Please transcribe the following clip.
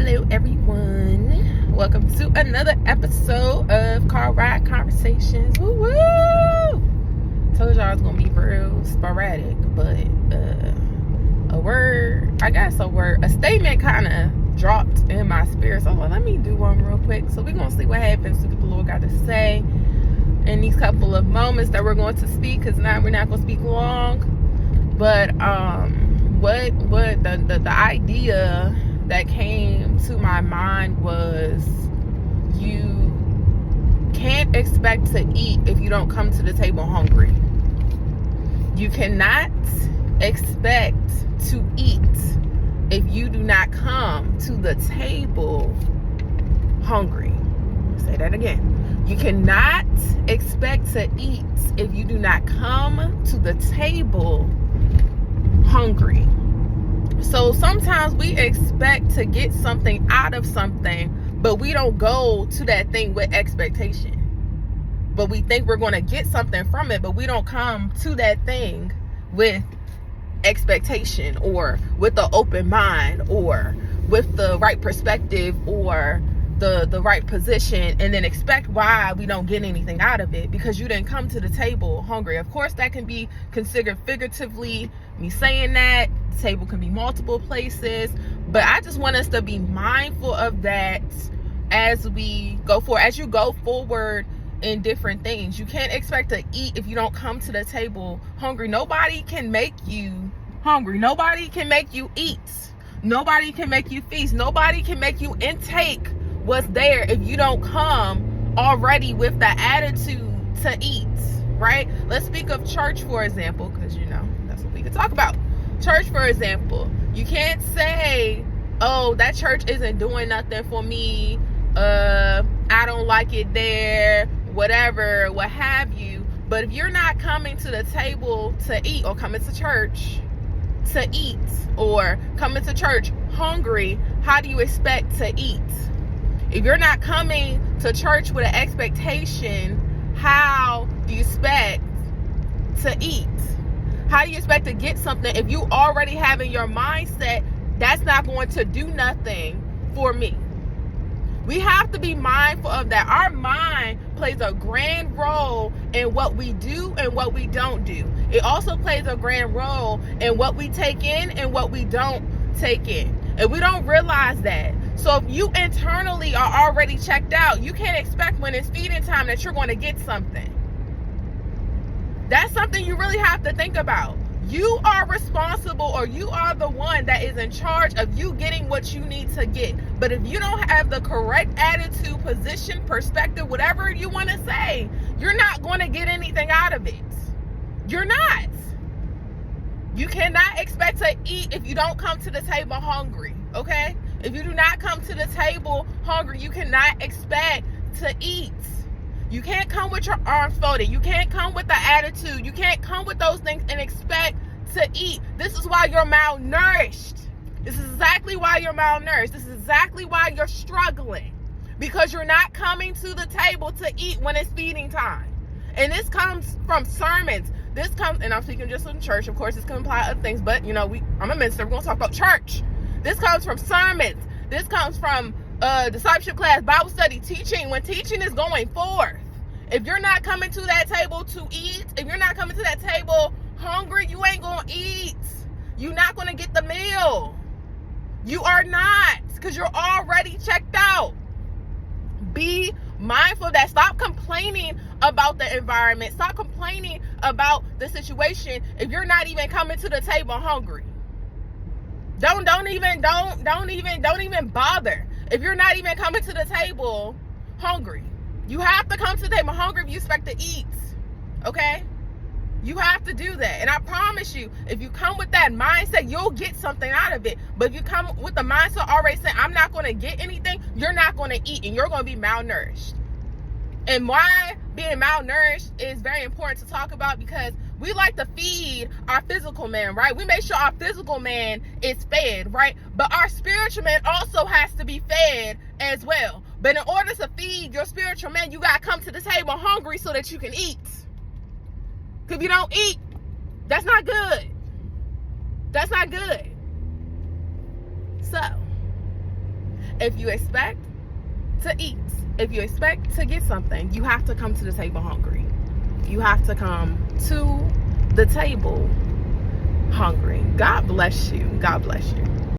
Hello everyone, welcome to another episode of Car Ride Conversations. Woo woo! Told y'all it's gonna be real sporadic, but a statement kind of dropped in my spirit. So I was like, let me do one real quick. So we're gonna see what happens, see what the Lord got to say in these couple of moments that we're going to speak, because now we're not gonna speak long. But what the idea that came to my mind was, you can't expect to eat if you don't come to the table hungry. You cannot expect to eat if you do not come to the table hungry. Say that again. You cannot expect to eat if you do not come to the table hungry. So sometimes we expect to get something out of something, but we don't go to that thing with expectation. But we think we're going to get something from it, but we don't come to that thing with expectation, or with the open mind, or with the right perspective, or the right position, and then expect why we don't get anything out of it, because you didn't come to the table hungry. Of course, that can be considered figuratively, me saying that. The table can be multiple places, but I just want us to be mindful of that as we go forward. As you go forward in different things, you can't expect to eat if you don't come to the table hungry. Nobody can make you hungry. Nobody can make you eat. Nobody can make you feast. Nobody can make you intake what's there if you don't come already with the attitude to eat, right? Let's speak of church, for example, because that's what we can talk about. Church, for example, you can't say, oh, that church isn't doing nothing for me, I don't like it there, whatever, what have you. But if you're not coming to the table to eat, or coming to church to eat, or coming to church hungry, how do you expect to eat? If you're not coming to church with an expectation, how do you expect to eat? How do you expect to get something if you already have in your mindset, that's not going to do nothing for me? We have to be mindful of that. Our mind plays a grand role in what we do and what we don't do. It also plays a grand role in what we take in and what we don't take in. And we don't realize that. So if you internally are already checked out, you can't expect when it's feeding time that you're going to get something. That's something you really have to think about. You are responsible, or you are the one that is in charge of you getting what you need to get. But if you don't have the correct attitude, position, perspective, whatever you want to say, you're not going to get anything out of it. You're not. You cannot expect to eat if you don't come to the table hungry, okay? If you do not come to the table hungry, you cannot expect to eat. You can't come with your arms folded. You can't come with the attitude. You can't come with those things and expect to eat. This is why you're malnourished. This is exactly why you're malnourished. This is exactly why you're struggling. Because you're not coming to the table to eat when it's feeding time. And this comes from sermons. This comes, and I'm speaking just from church. Of course, this can apply to other things, but I'm a minister. We're going to talk about church. This comes from sermons. This comes from discipleship class, Bible study, teaching. When teaching is going forth, if you're not coming to that table to eat, if you're not coming to that table hungry, you ain't going to eat. You're not going to get the meal. You are not, because you're already checked out. Be mindful of that. Stop complaining about the environment. Stop complaining about the situation if you're not even coming to the table hungry. Don't even bother if you're not even coming to the table hungry. You have to come to the table hungry if you expect to eat. Okay? You have to do that. And I promise you, if you come with that mindset, you'll get something out of it. But if you come with the mindset already saying, I'm not going to get anything, you're not going to eat, and you're going to be malnourished. And why being malnourished is very important to talk about, because we like to feed our physical man, right? We make sure our physical man is fed, right? But our spiritual man also has to be fed as well. But in order to feed your spiritual man, you got to come to the table hungry so that you can eat. Because if you don't eat, that's not good. That's not good. So, If you expect to eat, if you expect to get something, you have to come to the table hungry. You have to come to the table hungry. God bless you. God bless you.